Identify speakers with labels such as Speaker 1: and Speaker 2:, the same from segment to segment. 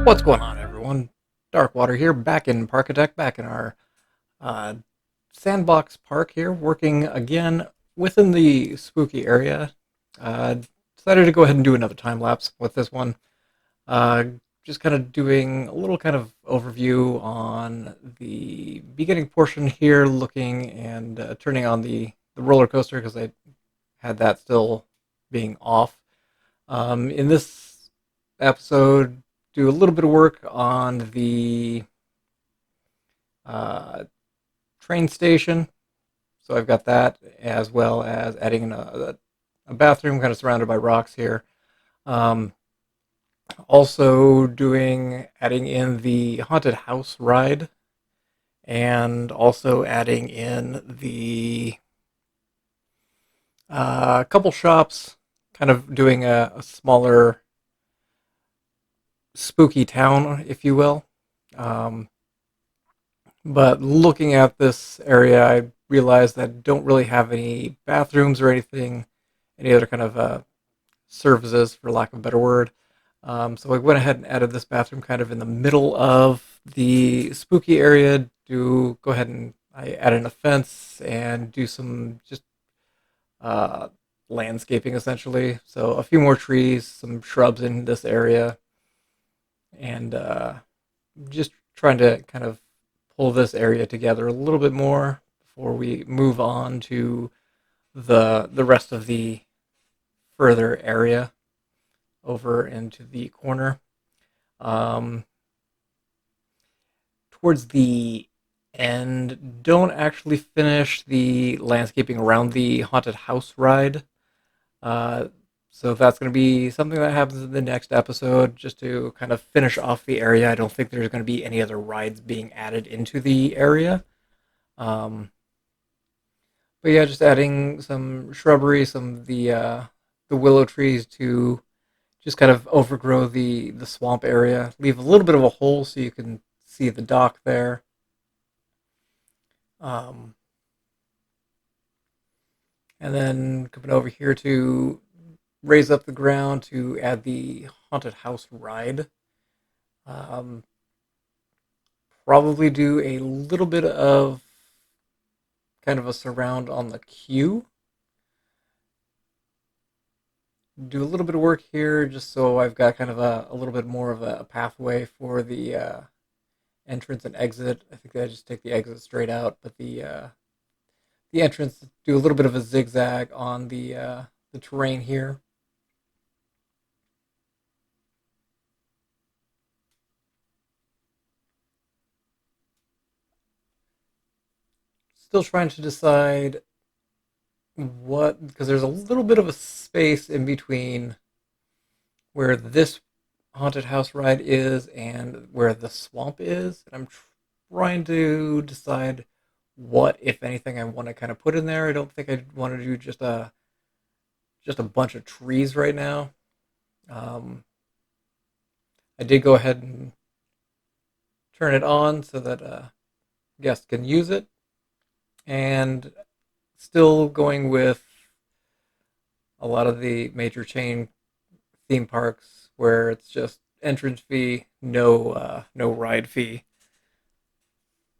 Speaker 1: What's going on, everyone? Darkwater here, back in Parkitect, back in our uh, Sandbox park here, working again within the spooky area. Uh, Decided to go ahead and do another time lapse with this one. Uh, just kind of doing a little kind of overview on the beginning portion here, looking and turning on the roller coaster because I had that still being off. In this episode, do a little bit of work on the uh, train station. So I've got that as well as adding in a bathroom kind of surrounded by rocks here. Um, Also adding in the haunted house ride and also adding in the couple shops, kind of doing a smaller spooky town, if you will. Um, But looking at this area, I realized that I don't really have any bathrooms or anything, any other kind of services, for lack of a better word. So I went ahead and added this bathroom kind of in the middle of the spooky area. To go ahead and I added a fence and do some just uh, landscaping essentially. So a few more trees, some shrubs in this area, and just trying to kind of pull this area together a little bit more before we move on to the rest of the further area over into the corner. Um, Towards the end, don't actually finish the landscaping around the haunted house ride. Uh, so that's going to be something that happens in the next episode, just to kind of finish off the area. I don't think there's going to be any other rides being added into the area. Um, but yeah, just adding some shrubbery, some of the willow trees to just kind of overgrow the swamp area. Leave a little bit of a hole so you can see the dock there. Um, and then coming over here to raise up the ground to add the haunted house ride. Um, Probably do a little bit of kind of a surround on the queue. Do a little bit of work here just so I've got kind of a little bit more of a pathway for the entrance and exit. I think I just take the exit straight out, but the entrance, do a little bit of a zigzag on the terrain here. Still trying to decide what, because there's a little bit of a space in between where this haunted house ride is and where the swamp is. And I'm trying to decide what, if anything, I want to kind of put in there. I don't think I want to do just a bunch of trees right now. Um, I did go ahead and turn it on so that guests can use it, and still going with a lot of the major chain theme parks where it's just entrance fee, no ride fee.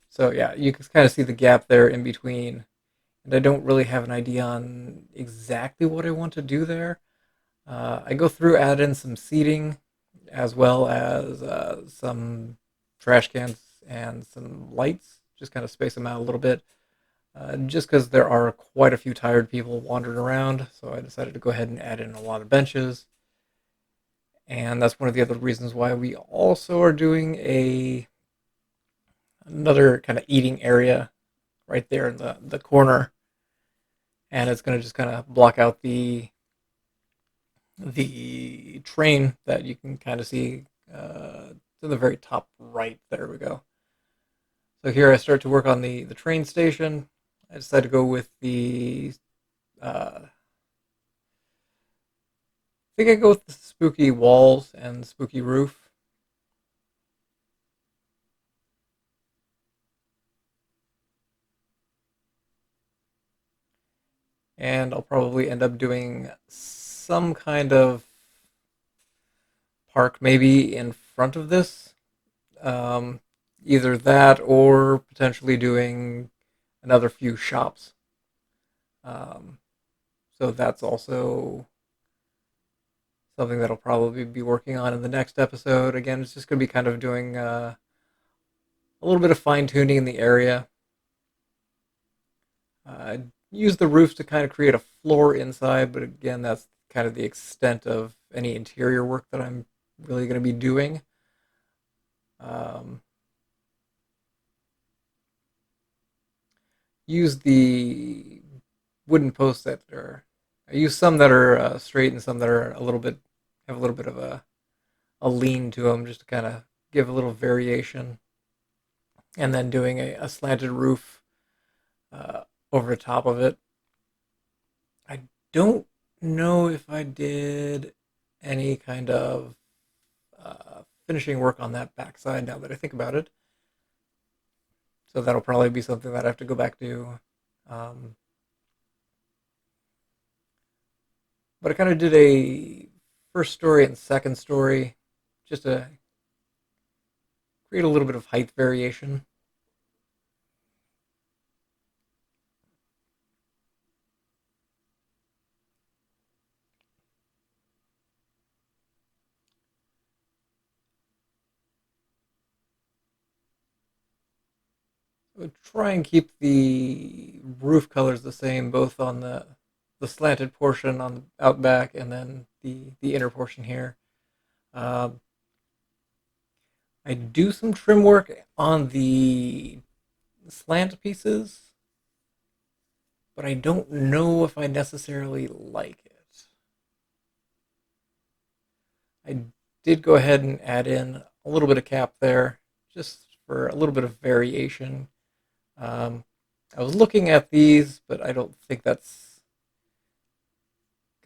Speaker 1: So yeah, you can kind of see the gap there in between, and I don't really have an idea on exactly what I want to do there. I go through, add in some seating, as well as some trash cans and some lights, just kind of space them out a little bit. Just because there are quite a few tired people wandering around, so I decided to go ahead and add in a lot of benches. And that's one of the other reasons why we also are doing a another kind of eating area right there in the corner, and it's going to just kind of block out the train that you can kind of see to the very top right. There we go. So here I start to work on the train station. I decided to go with the I think I go with the spooky walls and spooky roof. And I'll probably end up doing some kind of park maybe in front of this. Um, Either that or potentially doing another few shops. Um, so that's also something that'll probably be working on in the next episode. Again, it's just going to be kind of doing a little bit of fine tuning in the area. Use the roofs to kind of create a floor inside, but again, that's kind of the extent of any interior work that I'm really going to be doing. Um, Use the wooden posts that are. I use some that are straight and some that are a little bit have a little bit of a lean to them, just to kind of give a little variation. And then doing a slanted roof uh, over the top of it. I don't know if I did any kind of finishing work on that backside now that I think about it. So that'll probably be something that I have to go back to. Um, but I kind of did a first story and second story just to create a little bit of height variation. I would try and keep the roof colors the same, both on the slanted portion on the out back and then the inner portion here. Um, I do some trim work on the slant pieces, but I don't know if I necessarily like it. I did go ahead and add in a little bit of cap there, just for a little bit of variation. Um, I was looking at these, but I don't think that's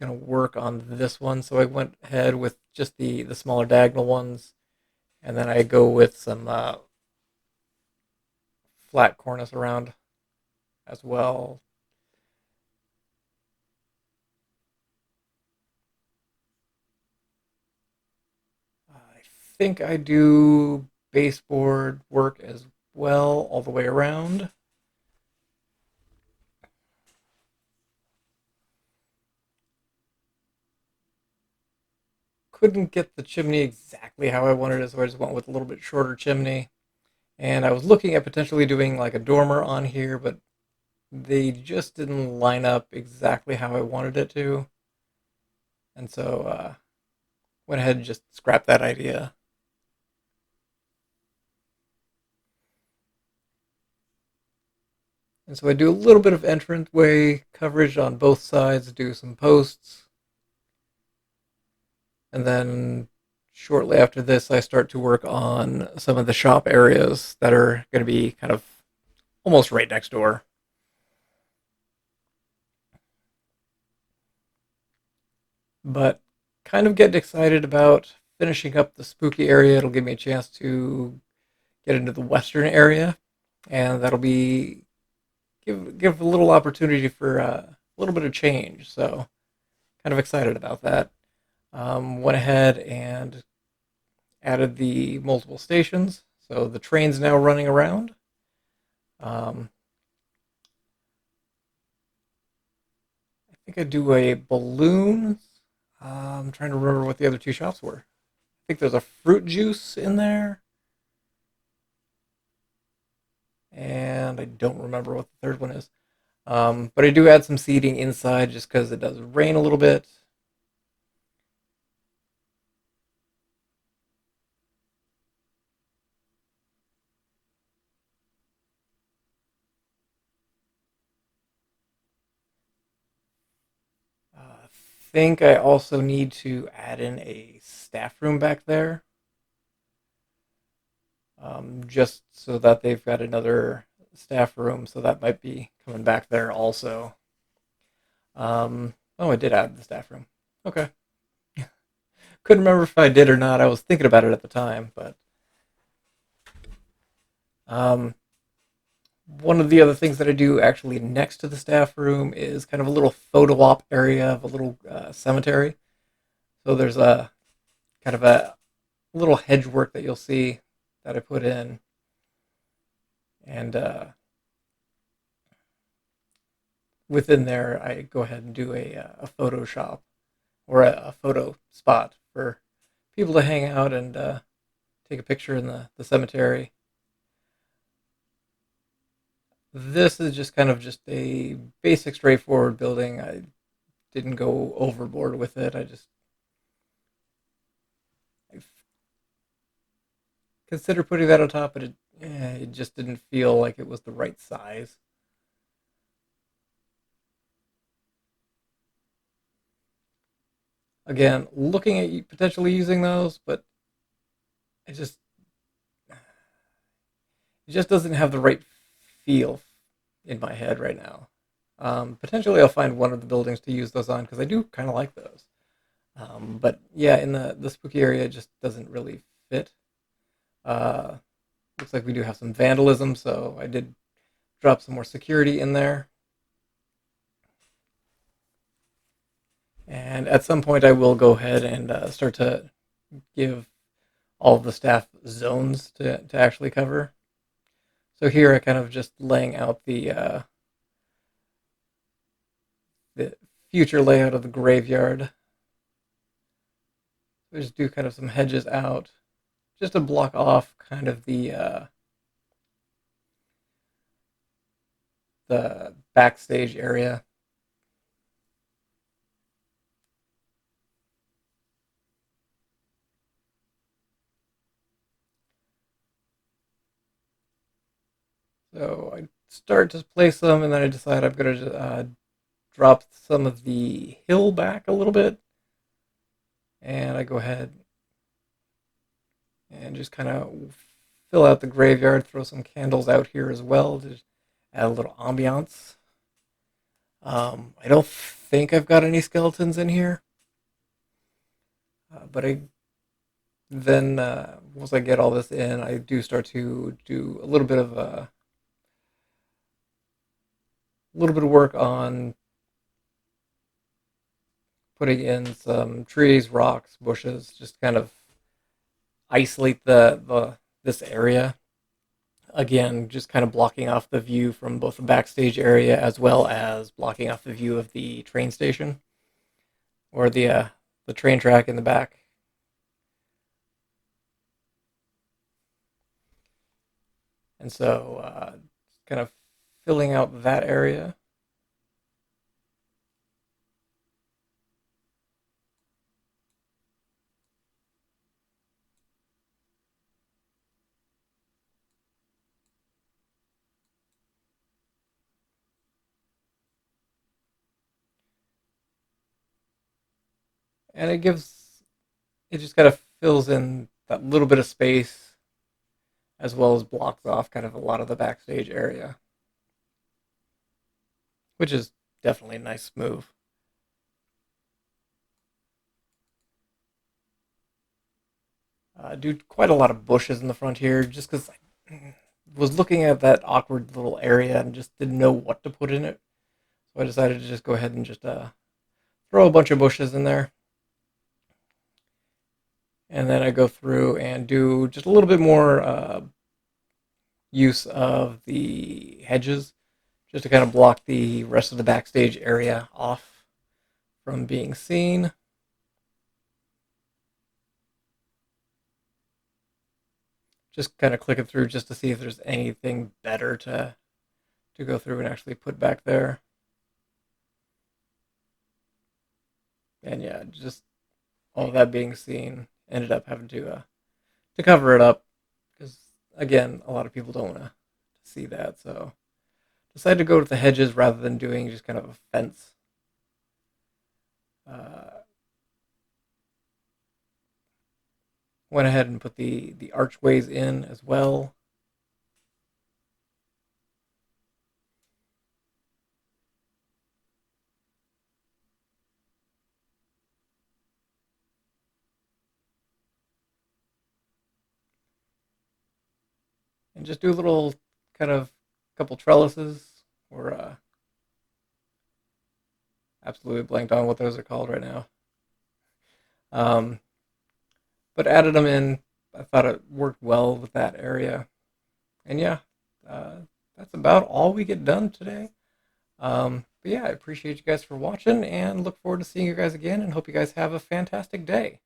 Speaker 1: going to work on this one, so I went ahead with just the smaller diagonal ones, and then I go with some flat cornice around as well. I think I do baseboard work as well all the way around. Couldn't get the chimney exactly how I wanted it, so I just went with a little bit shorter chimney. And I was looking at potentially doing like a dormer on here, but they just didn't line up exactly how I wanted it to. And so went ahead and just scrapped that idea. And so I do a little bit of entranceway coverage on both sides, do some posts, and then shortly after this, I start to work on some of the shop areas that are going to be kind of almost right next door. But kind of getting excited about finishing up the spooky area. It'll give me a chance to get into the western area, and that'll be give a little opportunity for a little bit of change. So kind of excited about that. Went ahead and added the multiple stations, so the train's now running around. Um, I think I do a balloon. I'm trying to remember what the other two shops were. I think there's a fruit juice in there, and I don't remember what the third one is. But I do add some seating inside just because it does rain a little bit. I think I also need to add in a staff room back there, just so that they've got another staff room. So that might be coming back there also. Oh, I did add the staff room. Okay. Couldn't remember if I did or not. I was thinking about it at the time, but um, one of the other things that I do actually next to the staff room is kind of a little photo op area of a little cemetery. So there's a kind of a little hedge work that you'll see that I put in, and within there I go ahead and do a Photoshop or a photo spot for people to hang out and take a picture in the cemetery. This is just kind of just a basic, straightforward building. I didn't go overboard with it. I considered putting that on top, but it just didn't feel like it was the right size. Again, looking at potentially using those, but it just it just doesn't have the right feel in my head right now. Potentially, I'll find one of the buildings to use those on because I do kind of like those. But yeah, in the spooky area, it just doesn't really fit. Uh, Looks like we do have some vandalism, so I did drop some more security in there. And at some point, I will go ahead and start to give all of the staff zones to actually cover. So here I kind of just laying out the future layout of the graveyard. We just do kind of some hedges out just to block off kind of the backstage area. So I start to place them, and then I decide I'm going to drop some of the hill back a little bit, and I go ahead and just kind of fill out the graveyard, throw some candles out here as well to add a little ambiance. I don't think I've got any skeletons in here, but I then once I get all this in, I do start to do a little bit of work on putting in some trees, rocks, bushes, just kind of isolate the this area. Again, just kind of blocking off the view from both the backstage area as well as blocking off the view of the train station or the train track in the back. And so, kind of filling out that area. And it just kind of fills in that little bit of space as well as blocks off kind of a lot of the backstage area, which is definitely a nice move. Do quite a lot of bushes in the front here just because I was looking at that awkward little area and just didn't know what to put in it. So I decided to just go ahead and just throw a bunch of bushes in there. And then I go through and do just a little bit more use of the hedges just to kind of block the rest of the backstage area off from being seen. Just kind of clicking through just to see if there's anything better to go through and actually put back there. And yeah, just all that being seen, ended up having to cover it up because again, a lot of people don't want to see that. So decided to go with the hedges rather than doing just kind of a fence. Uh, Went ahead and put the archways in as well. And just do a little kind of couple trellises or absolutely blanked on what those are called right now. Um, but added them in. I thought it worked well with that area. And yeah, uh, that's about all we get done today. But yeah, I appreciate you guys for watching and look forward to seeing you guys again and hope you guys have a fantastic day.